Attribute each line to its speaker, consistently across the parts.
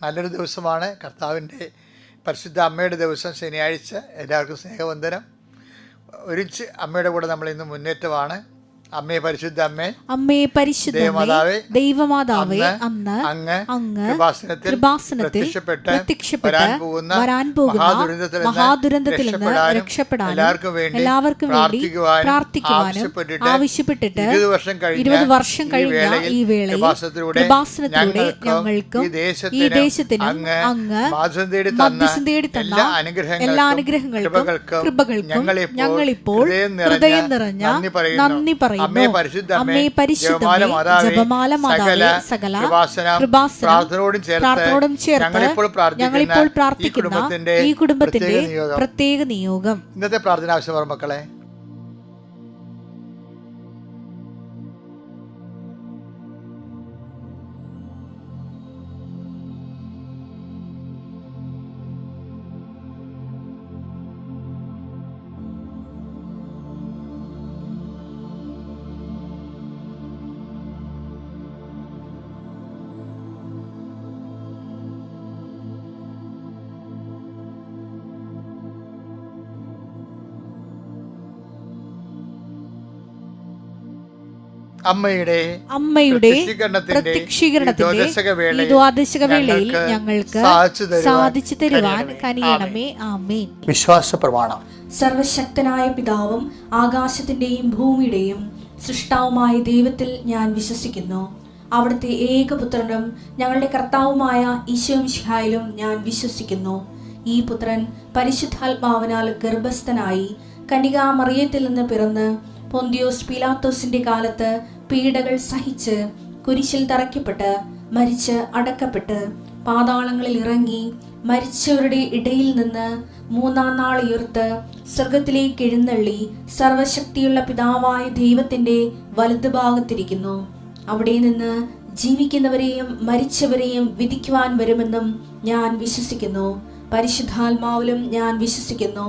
Speaker 1: നല്ലൊരു ദിവസമാണ്. കർത്താവിൻ്റെ പരിശുദ്ധ അമ്മയുടെ ദിവസം, ശനിയാഴ്ച. എല്ലാവർക്കും സ്നേഹവന്ദനം. ഒരുമിച്ച് അമ്മയുടെ കൂടെ നമ്മൾ ഇന്ന് മുന്നേറ്റമാണ്. അമ്മേ പരിശുദ്ധ അമ്മേ,
Speaker 2: അമ്മേ പരിശുദ്ധ ദൈവമാതാവേ, അന്ന് അങ്ങ് കൃപാസനത്തിൽ പ്രത്യക്ഷപ്പെട്ട് വരാൻ പോകുന്ന മഹാദുരന്തത്തിൽ നിന്ന് രക്ഷപ്പെടാനും എല്ലാവർക്കും വേണ്ടി പ്രാർത്ഥിക്കുവാനും ആവശ്യപ്പെട്ടിട്ട് 20 വർഷം കഴിഞ്ഞ ഈ വേളയിൽ കൃപാസനത്തിലൂടെ ഞങ്ങൾക്കും ഈ ദേശത്തിനും അങ്ങ് മധ്യസ്ഥം തേടി തന്ന എല്ലാ അനുഗ്രഹങ്ങൾക്കും കൃപകൾക്കും ഞങ്ങളിപ്പോൾ ഹൃദയം നിറഞ്ഞ നന്ദി പറയുന്നു.
Speaker 1: അമ്മേ പരിശുദ്ധ
Speaker 2: ജപമാല മാതാവേ, സകല
Speaker 1: പ്രാർത്ഥനയോടും ചേർത്ത് ഞങ്ങളിപ്പോൾ പ്രാർത്ഥിക്കുന്ന ഈ കുടുംബത്തിന്റെ
Speaker 2: പ്രത്യേക നിയോഗം.
Speaker 1: ഇന്നത്തെ പ്രാർത്ഥന ആവശ്യമാണ് മക്കളെ.
Speaker 2: അമ്മയുടെ പ്രത്യക്ഷീകരണത്തിന്റെ ദ്വാദശക വേളയിൽ ഞങ്ങൾക്ക് സാധിച്ചു തരുവാൻ കനിയണമേ. ആമേൻ.
Speaker 1: വിശ്വാസ പ്രമാണം.
Speaker 2: സർവശക്തനായ പിതാവും ആകാശത്തിന്റെയും ഭൂമിയുടെയും സൃഷ്ടാവുമായ ദൈവത്തിൽ ഞാൻ വിശ്വസിക്കുന്നു. അവിടുത്തെ ഏകപുത്രനും ഞങ്ങളുടെ കർത്താവുമായ ഈശോമിശിഹായിലും ഞാൻ വിശ്വസിക്കുന്നു. ഈ പുത്രൻ പരിശുദ്ധാത്മാവിനാൽ ഗർഭസ്ഥനായി കന്യകാമറിയത്തിൽ നിന്ന് പിറന്ന് പൊന്തിയോസ് പീലാത്തോസിന്റെ കാലത്ത് പീഡകൾ സഹിച്ച് കുരിശിൽ തറയ്ക്കപ്പെട്ട് മരിച്ച് അടക്കപ്പെട്ട് പാതാളങ്ങളിൽ ഇറങ്ങി മരിച്ചവരുടെ ഇടയിൽ നിന്ന് 3-ാം നാൾ ഉയർത്ത് സ്വർഗത്തിലേക്ക് എഴുന്നള്ളി സർവശക്തിയുള്ള പിതാവായ ദൈവത്തിന്റെ വലതുഭാഗത്തിരിക്കുന്നു. അവിടെ നിന്ന് ജീവിക്കുന്നവരെയും മരിച്ചവരെയും വിധിക്കുവാൻ വരുമെന്നും ഞാൻ വിശ്വസിക്കുന്നു. പരിശുദ്ധാത്മാവിലും ഞാൻ വിശ്വസിക്കുന്നു.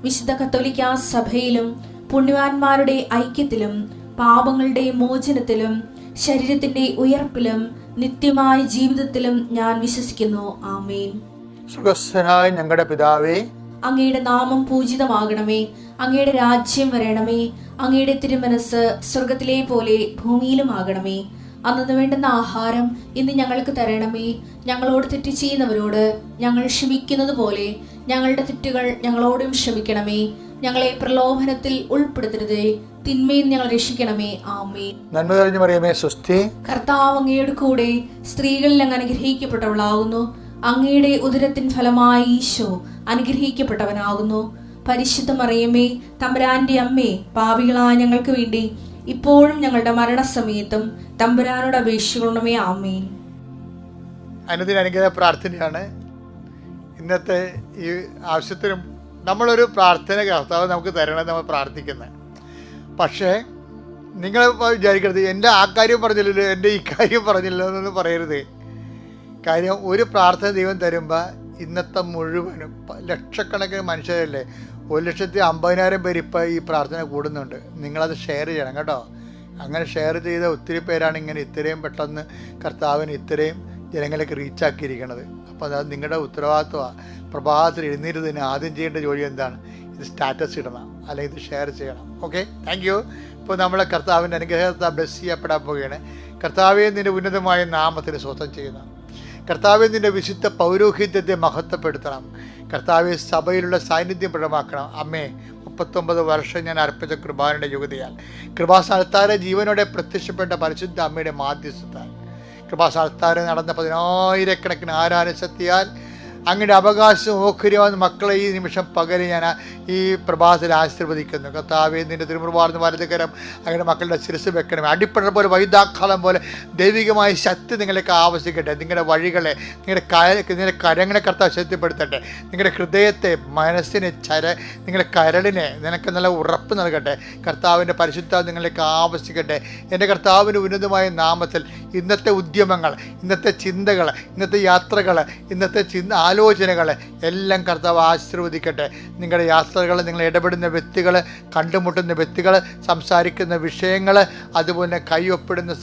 Speaker 2: വിശുദ്ധ കത്തോലിക്കാ സഭയിലും പുണ്യവാന്മാരുടെ ഐക്യത്തിലും പാപങ്ങളുടെ മോചനത്തിലും ശരീരത്തിന്റെ ഉയർപ്പിലും നിത്യമായ ജീവിതത്തിലും ഞാൻ വിശ്വസിക്കുന്നു. ആമേൻ.
Speaker 1: സ്വർഗ്ഗസ്ഥനായ ഞങ്ങളുടെ പിതാവേ,
Speaker 2: അങ്ങയുടെ നാമം പൂജിതമാകണമേ. അങ്ങയുടെ രാജ്യം വരണമേ. അങ്ങയുടെ തിരുമനസ് സ്വർഗത്തിലെ പോലെ ഭൂമിയിലും ആകണമേ. അന്നു വേണ്ടുന്ന ആഹാരം ഇന്ന് ഞങ്ങൾക്ക് തരണമേ. ഞങ്ങളോട് തെറ്റ് ചെയ്യുന്നവരോട് ഞങ്ങൾ ക്ഷമിക്കുന്നത് പോലെ ഞങ്ങളുടെ തെറ്റുകൾ ഞങ്ങളോടും ക്ഷമിക്കണമേ. ഞങ്ങളെ പ്രലോഭനത്തിൽ ഉൾപ്പെടുത്തരുതേ, തിന്മയിൽ ഞങ്ങൾ രക്ഷിക്കണമേ. ആമേൻ.
Speaker 1: നന്മ നിറഞ്ഞ മറിയമേ, സ്വസ്തി.
Speaker 2: കർത്താവ് അങ്ങയുടെ കൂടെ സ്ത്രീകളിൽ അങ്ങ് അനുഗ്രഹിക്കപ്പെട്ടവളാകുന്നു. അങ്ങയുടെ ഉദരത്തിൻ ഫലമായി ഈശോ അനുഗ്രഹിക്കപ്പെട്ടവനാകുന്നു. പരിശുദ്ധ മറിയമേ, തമ്പുരാന്റെ അമ്മേ, പാപികളായ ഞങ്ങൾക്ക് വേണ്ടി ഇപ്പോഴും ഞങ്ങളുടെ മരണസമയത്തും തമ്പുരാനോട് അപേക്ഷിക്കണമേ. ആമേൻ.
Speaker 1: അനുദിന അനുഗ്രഹ പ്രാർത്ഥനയാണ് ഇന്നത്തെ ഈ ആവശ്യത്തിനും. നമ്മളൊരു പ്രാർത്ഥന കർത്താവ് നമുക്ക് തരണം നമ്മൾ പ്രാർത്ഥിക്കുന്നത്. പക്ഷേ നിങ്ങൾ വിചാരിക്കരുത് എൻ്റെ ആ കാര്യം പറഞ്ഞില്ലല്ലോ, എൻ്റെ ഈ കാര്യം പറഞ്ഞില്ലല്ലോ എന്നൊന്നും പറയരുത്. കാര്യം ഒരു പ്രാർത്ഥന ദൈവം തരുമ്പോൾ ഇന്നത്തെ മുഴുവനും ലക്ഷക്കണക്കിന് മനുഷ്യരല്ലേ, 1,50,000 പേര് ഇപ്പോൾ ഈ പ്രാർത്ഥന കൂടുന്നുണ്ട്. നിങ്ങളത് ഷെയർ ചെയ്യണം കേട്ടോ. അങ്ങനെ ഷെയർ ചെയ്ത ഒത്തിരി പേരാണ് ഇങ്ങനെ ഇത്രയും പെട്ടെന്ന് കർത്താവിന് ഇത്രയും ജനങ്ങളിലേക്ക് റീച്ചാക്കിയിരിക്കണത്. അപ്പോൾ അത് നിങ്ങളുടെ ഉത്തരവാദിത്വമാണ്. പ്രഭാതത്തിൽ എഴുന്നേറ്റതിന് ആദ്യം ചെയ്യേണ്ട ജോലി എന്താണ്? ഇത് സ്റ്റാറ്റസ് ഇടണം, അല്ലെങ്കിൽ ഇത് ഷെയർ ചെയ്യണം. Okay, thank you. ഇപ്പോൾ നമ്മളെ കർത്താവിൻ്റെ അനുഗ്രഹത്തെ ബ്ലെസ് ചെയ്യപ്പെടാൻ പോവുകയാണ്. കർത്താവെ, നിൻ്റെ ഉന്നതമായ നാമത്തിന് സ്വന്തം ചെയ്യുന്ന കർത്താവെ, നിൻ്റെ വിശുദ്ധ പൗരോഹിത്യത്തെ മഹത്വപ്പെടുത്തണം. കർത്താവെ, സഭയിലുള്ള സാന്നിധ്യം പ്രകടമാക്കണം. അമ്മേ, 39 വർഷം ഞാൻ അർപ്പിച്ച കൃപാനയുടെ യോഗ്യതയാൽ കൃപാസ്ഥാനത്താരെ ജീവനോടെ പ്രത്യക്ഷപ്പെട്ട പരിശുദ്ധ അമ്മയുടെ മാധ്യസ്ഥത്താൽ കൃപാസ്ഥാനത്താരെ നടന്ന 10,000-കണക്കിന് ആരാധനശക്തിയാൽ അങ്ങയുടെ അവകാശം ഓഹരിയാവുന്ന മക്കളെ ഈ നിമിഷം പകരം ഞാൻ ഈ പ്രഭാതത്തിൽ ആശീർവദിക്കുന്നു. കർത്താവേ, നിൻ്റെ തിരുമുറുവാർന്ന് വലതുകരം അങ്ങയുടെ മക്കളുടെ ശിരസ് വെക്കണമേ. അടിപ്പഴ പോലെ വൈദാക്കാലം പോലെ ദൈവികമായ ശക്തി നിങ്ങളൊക്കെ ആവശ്യിക്കട്ടെ. നിങ്ങളുടെ വഴികളെ, നിങ്ങളുടെ കരങ്ങളെ കർത്താവ് ശക്തിപ്പെടുത്തട്ടെ. നിങ്ങളുടെ ഹൃദയത്തെ, മനസ്സിനെ, നിങ്ങളുടെ കരളിനെ നിനക്ക് നല്ല ഉറപ്പ് നൽകട്ടെ. കർത്താവിൻ്റെ പരിശുദ്ധ നിങ്ങളിലേക്ക് ആവശ്യിക്കട്ടെ. എൻ്റെ കർത്താവിൻ്റെ ഉന്നതമായ നാമത്തിൽ ഇന്നത്തെ ഉദ്യമങ്ങൾ, ഇന്നത്തെ ചിന്തകൾ, ഇന്നത്തെ യാത്രകൾ, ഇന്നത്തെ ആലോചനകൾ എല്ലാം കർത്താവ് ആശീർവദിക്കട്ടെ. നിങ്ങളുടെ യാത്രകൾ, നിങ്ങൾ ഇടപെടുന്ന വ്യക്തികൾ, കണ്ടുമുട്ടുന്ന വ്യക്തികൾ, സംസാരിക്കുന്ന വിഷയങ്ങൾ, അതുപോലെ കൈയൊപ്പിടുന്ന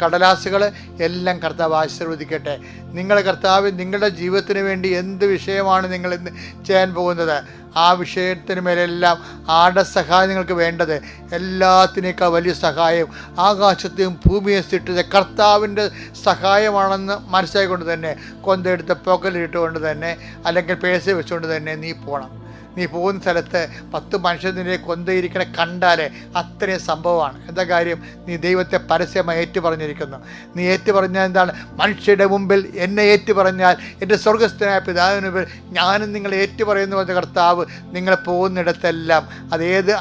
Speaker 1: കടലാസുകൾ എല്ലാം കർത്താവ് ആശീർവദിക്കട്ടെ. നിങ്ങൾ കർത്താവ് നിങ്ങളുടെ ജീവിതത്തിന് വേണ്ടി എന്ത് വിഷയമാണ് നിങ്ങൾ ഇന്ന് ചെയ്യാൻ പോകുന്നത്, ആ വിഷയത്തിന് മേലെല്ലാം ആരുടെ സഹായം നിങ്ങൾക്ക് വേണ്ടത്? എല്ലാത്തിനേക്കാൾ വലിയ സഹായം ആകാശത്തെയും ഭൂമിയെ സൃഷ്ടിച്ച കർത്താവിൻ്റെ സഹായമാണെന്ന് മനസ്സിലാക്കിക്കൊണ്ട് തന്നെ, കൊന്തെടുത്ത് പോക്കലിട്ടുകൊണ്ട് തന്നെ, അല്ലെങ്കിൽ പേഴ്സിൽ വെച്ചുകൊണ്ട് തന്നെ നീ പോകണം. നീ പോകുന്ന സ്ഥലത്ത് 10 മനുഷ്യരെ കൊന്തയിരിക്കണ കണ്ടാലേ അത്രയും സംഭവമാണ്. എന്താ കാര്യം? നീ ദൈവത്തെ പരസ്യമായി ഏറ്റു പറഞ്ഞിരിക്കുന്നു. നീ ഏറ്റു പറഞ്ഞാൽ എന്താണ്? മനുഷ്യരുടെ മുമ്പിൽ എന്നെ ഏറ്റു പറഞ്ഞാൽ എൻ്റെ സ്വർഗസ്ഥനായ പിതാവിന് മുമ്പിൽ ഞാനും നിങ്ങളെ ഏറ്റു പറയുന്നു പറഞ്ഞ കർത്താവ് നിങ്ങൾ പോകുന്നിടത്തെല്ലാം, അതേത്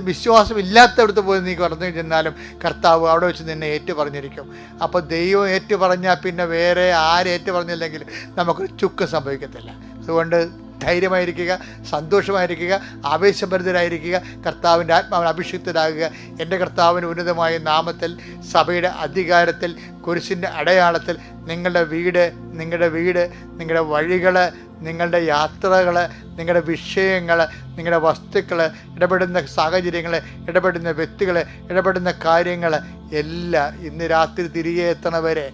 Speaker 1: വിശ്വാസം ഇല്ലാത്തടത്ത് പോയി നീ പറഞ്ഞു ചെന്നാലും കർത്താവ് അവിടെ വെച്ച് നിന്നെ ഏറ്റു പറഞ്ഞിരിക്കും. അപ്പോൾ ദൈവം ഏറ്റു പറഞ്ഞാൽ പിന്നെ വേറെ ആരേറ്റു പറഞ്ഞില്ലെങ്കിൽ നമുക്കൊരു ചുക്ക് സംഭവിക്കത്തില്ല. അതുകൊണ്ട് ധൈര്യമായിരിക്കുക, സന്തോഷമായിരിക്കുക, ആവേശഭരിതരായിരിക്കുക, കർത്താവിൻ്റെ ആത്മാവിന് അഭിഷിക്തരാകുക. എൻ്റെ കർത്താവിന് ഉന്നതമായ നാമത്തിൽ, സഭയുടെ അധികാരത്തിൽ, കുരിശിൻ്റെ അടയാളത്തിൽ നിങ്ങളുടെ വീട്, നിങ്ങളുടെ വഴികൾ, നിങ്ങളുടെ യാത്രകൾ, നിങ്ങളുടെ വിഷയങ്ങൾ, നിങ്ങളുടെ വസ്തുക്കൾ, ഇടപെടുന്ന സാഹചര്യങ്ങൾ, ഇടപെടുന്ന വ്യക്തികൾ, ഇടപെടുന്ന കാര്യങ്ങൾ എല്ലാം ഇന്ന് രാത്രി തിരികെ എത്തണവരെ,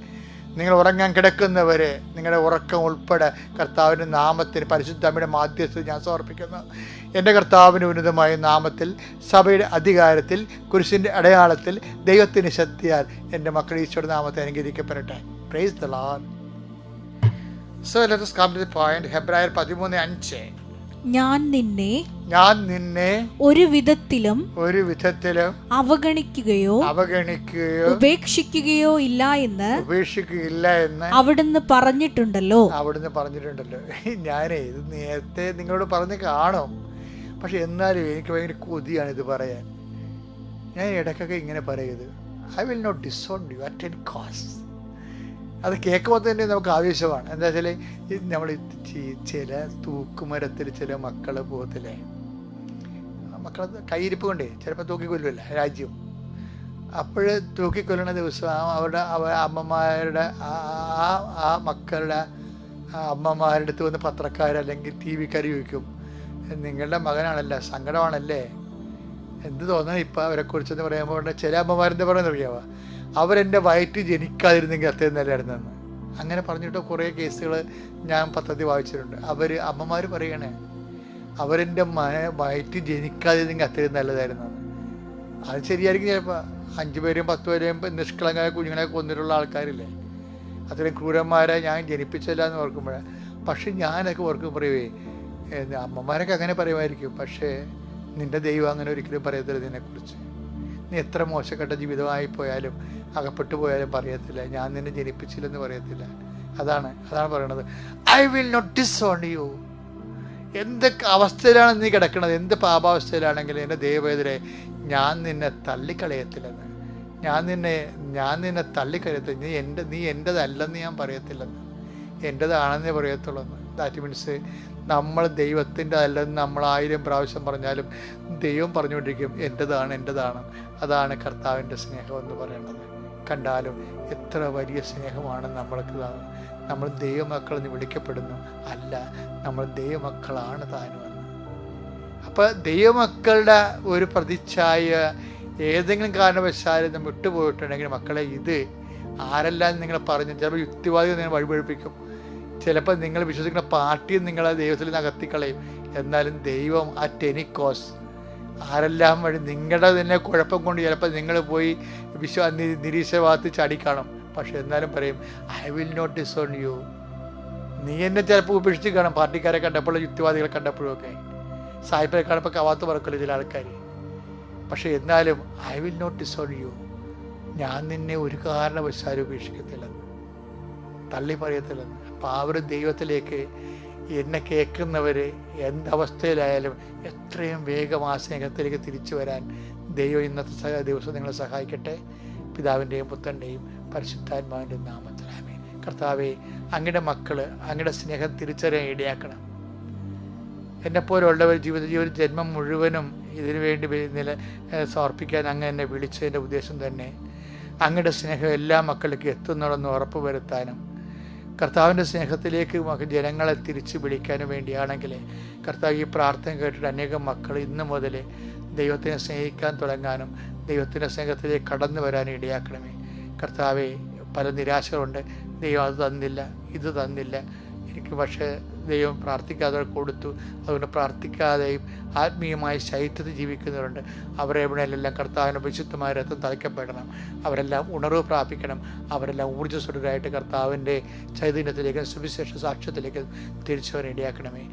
Speaker 1: നിങ്ങൾ ഉറങ്ങാൻ കിടക്കുന്നവരെ, നിങ്ങളുടെ ഉറക്കം ഉൾപ്പെടെ കർത്താവിൻ്റെ നാമത്തിന് പരിശുദ്ധ അമ്മയുടെ മാധ്യസ്ഥത ഞാൻ സമർപ്പിക്കുന്നു. എൻ്റെ കർത്താവിൻ്റെ ഉന്നതമായ നാമത്തിൽ, സഭയുടെ അധികാരത്തിൽ, കുരിശിൻ്റെ അടയാളത്തിൽ, ദൈവത്തിൻ്റെ ശക്തിയാൽ എൻ്റെ മക്കൾ ഈശോയുടെ നാമത്തെ അനുഗ്രഹിക്കപ്പെടട്ടെ. Praise the Lord. So let us come to the point. ഹെബ്രായർ 13:5.
Speaker 3: ഞാൻ നിന്നെ ഒരു വിധത്തിലും അവഗണിക്കുകയോ ഉപേക്ഷിക്കുകയോ ഇല്ല എന്ന് അവിടുന്ന് പറഞ്ഞിട്ടുണ്ടല്ലോ.
Speaker 1: ഞാനേ ഇത് നേരത്തെ നിങ്ങളോട് പറഞ്ഞ് കാണും, പക്ഷെ എന്നാലും എനിക്ക് ഭയങ്കര കൊതിയാണ് ഇത് പറയാൻ. ഞാൻ ഇടയ്ക്കൊക്കെ ഇങ്ങനെ പറയത്, I will not disown you at any cost. അത് കേൾക്കുമ്പോൾ തന്നെ നമുക്ക് ആവേശമാണ്. എന്താ വെച്ചാൽ നമ്മൾ ചില തൂക്കുമരത്തിൽ ചില മക്കൾ പോകത്തില്ലേ, മക്കളെ കയ്യിരിപ്പ് കൊണ്ടേ ചിലപ്പോൾ തൂക്കിക്കൊല്ലുമല്ല രാജ്യം. അപ്പോൾ തൂക്കിക്കൊല്ലുന്ന ദിവസം അവരുടെ അമ്മമാരുടെ ആ മക്കളുടെ അമ്മമാരുടെ അടുത്ത് വന്ന് പത്രക്കാരല്ലെങ്കിൽ ടി വിക്കാർ ചോദിക്കും, നിങ്ങളുടെ മകനാണല്ലേ, സങ്കടമാണല്ലേ, എന്ത് തോന്നണം ഇപ്പം അവരെക്കുറിച്ചെന്ന് പറയുമ്പോൾ ചില അമ്മമാരെന്താ പറയുന്നത് അറിയാമോ? അവരെൻ്റെ വയറ്റിൽ ജനിക്കാതിരുന്നെങ്കിൽ അത്രയും നല്ലതായിരുന്നെന്ന്. അങ്ങനെ പറഞ്ഞിട്ട് കുറേ കേസുകൾ ഞാൻ പത്രത്തിൽ വായിച്ചിട്ടുണ്ട്. അമ്മമാർ പറയണേ, അവരെൻ്റെ വയറ്റിൽ ജനിക്കാതിരുന്നെങ്കിൽ അത്രയും നല്ലതായിരുന്നെന്ന്. അത് ശരിയായിരിക്കും. ചിലപ്പോൾ 5 പേരെയും 10 പേരെയും നിഷ്കളങ്കമായ കുഞ്ഞുങ്ങളെ കൊന്നിട്ടുള്ള ആൾക്കാരില്ലേ, അത്രയും ക്രൂരന്മാരെ ഞാൻ ജനിപ്പിച്ചില്ല എന്ന് ഓർക്കുമ്പോഴേ. പക്ഷെ ഞാനൊക്കെ ഓർക്കും പറയുവേ, അമ്മമാരൊക്കെ അങ്ങനെ പറയുമായിരിക്കും, പക്ഷേ നിൻ്റെ ദൈവം അങ്ങനെ ഒരിക്കലും പറയത്തില്ല നിന്നെക്കുറിച്ച്. നീ എത്ര മോശപ്പെട്ട ജീവിതമായി പോയാലും അകപ്പെട്ടു പോയാലും പറയത്തില്ല, ഞാൻ നിന്നെ ജനിപ്പിച്ചില്ലെന്ന് പറയത്തില്ല. അതാണ് പറയണത്. I will not disown you. എന്തൊക്കെ അവസ്ഥയിലാണ് നീ കിടക്കുന്നത്, എന്ത് പാപാവസ്ഥയിലാണെങ്കിലും എൻ്റെ ദൈവവേദരെ ഞാൻ നിന്നെ തള്ളിക്കളയത്തില്ലെന്ന്, ഞാൻ നിന്നെ തള്ളിക്കളയത്തില്ല. നീ എൻ്റെതല്ലെന്ന് ഞാൻ പറയത്തില്ലെന്ന്, എൻ്റെതാണെന്നേ പറയത്തുള്ളൂ. ദാറ്റ് മീൻസ് നമ്മൾ ദൈവത്തിൻ്റെ അല്ലെന്ന് നമ്മൾ 1000 പ്രാവശ്യം പറഞ്ഞാലും ദൈവം പറഞ്ഞുകൊണ്ടിരിക്കും എൻ്റെതാണ്. അതാണ് കർത്താവിൻ്റെ സ്നേഹം എന്ന് പറയുന്നത്. കണ്ടാലും എത്ര വലിയ സ്നേഹമാണ് നമ്മൾക്ക്. നമ്മൾ ദൈവമക്കളെന്ന് വിളിക്കപ്പെടുന്നു, അല്ല നമ്മൾ ദൈവമക്കളാണ് താനുമെന്ന്. അപ്പോൾ ദൈവമക്കളുടെ ഒരു പ്രതിച്ഛായ ഏതെങ്കിലും കാരണവശാലും നമ്മൾ വിട്ടുപോയിട്ടുണ്ടെങ്കിൽ മക്കളെ, ഇത് ആരെല്ലാം നിങ്ങളെ പറഞ്ഞു, ചിലപ്പോൾ യുക്തിവാദികൾ നിങ്ങൾ വഴിപഴിപ്പിക്കും, ചിലപ്പോൾ നിങ്ങൾ വിശ്വസിക്കുന്ന പാർട്ടിയും നിങ്ങളെ ദൈവത്തിൽ നിന്ന് അകത്തിക്കളയും. എന്നാലും ദൈവം അറ്റ് എനി കോസ്റ്റ് ആരെല്ലാം വഴി നിങ്ങളുടെ തന്നെ കുഴപ്പം കൊണ്ട് ചിലപ്പോൾ നിങ്ങൾ പോയി നിരീശ്വരവാദത്തിൽ ചാടിക്കാണും. പക്ഷെ എന്നാലും പറയും, I will not disown you. നീ എന്നെ ചിലപ്പോൾ ഉപേക്ഷിച്ച് കാണും, പാർട്ടിക്കാരെ കണ്ടപ്പോഴും യുക്തിവാദികളെ കണ്ടപ്പോഴും ഒക്കെ, സായിപ്പിനെ കാണുമ്പോൾ കവാത്ത് പറക്കില്ല ചില ആൾക്കാർ. പക്ഷെ എന്നാലും I will not disown you. ഞാൻ നിന്നെ ഒരു കാരണവശാലും ഉപേക്ഷിക്കത്തില്ലെന്ന്, തള്ളി പറയത്തില്ലെന്ന്. അപ്പോൾ ആ ഒരു ദൈവത്തിലേക്ക് എന്നെ കേൾക്കുന്നവർ എന്തവസ്ഥയിലായാലും എത്രയും വേഗം ആ സ്നേഹത്തിലേക്ക് തിരിച്ചു വരാൻ ദൈവം ഇന്നത്തെ ദിവസം നിങ്ങളെ സഹായിക്കട്ടെ. പിതാവിൻ്റെയും പുത്രൻ്റെയും പരിശുദ്ധാത്മാവിൻ്റെയും നാമത്തിൽ ആമേൻ. കർത്താവേ, അങ്ങയുടെ മക്കൾ അങ്ങയുടെ സ്നേഹം തിരിച്ചറിയാൻ ഇടയാക്കണം. എന്നെപ്പോലുള്ളവർ ജീവിത ജന്മം മുഴുവനും ഇതിനു വേണ്ടി സമർപ്പിക്കാൻ അങ്ങ് എന്നെ വിളിച്ചതിൻ്റെ ഉദ്ദേശം തന്നെ അങ്ങയുടെ സ്നേഹം എല്ലാ മക്കളിലേക്കും എത്തുന്നുണ്ടെന്ന് ഉറപ്പ് വരുത്താനും കർത്താവിൻ്റെ സ്നേഹത്തിലേക്ക് ജനങ്ങളെ തിരിച്ചു വിളിക്കാനും വേണ്ടിയാണെങ്കിൽ കർത്താവ് ഈ പ്രാർത്ഥന കേട്ടിട്ട് അനേകം മക്കൾ ഇന്ന് മുതൽ ദൈവത്തിനെ സ്നേഹിക്കാൻ തുടങ്ങാനും ദൈവത്തിൻ്റെ സ്നേഹത്തിലേക്ക് കടന്നു വരാനും ഇടയാക്കണമേ. കർത്താവെ, പല നിരാശകളുണ്ട്. ദൈവം അത് തന്നില്ല, ഇത് തന്നില്ല, എനിക്ക് പക്ഷേ ദൈവം പ്രാർത്ഥിക്കാതെ കൊടുത്തു. അതുകൊണ്ട് പ്രാർത്ഥിക്കാതെയും ആത്മീയമായ ശൈത്യത്തിൽ ജീവിക്കുന്നവരുണ്ട്. അവരെ എവിടെയെല്ലാം കർത്താവിൻ്റെ വിശുദ്ധമായ രക്തം തളിക്കപ്പെടണം. അവരെല്ലാം ഉണർവ് പ്രാപിക്കണം. അവരെല്ലാം ഊർജ്ജസ്വലരായിട്ട് കർത്താവിൻ്റെ ചൈതന്യത്തിലേക്ക്, സുവിശേഷ സാക്ഷ്യത്തിലേക്ക് തിരിച്ചു വരാൻ ഇടയാക്കണമേ.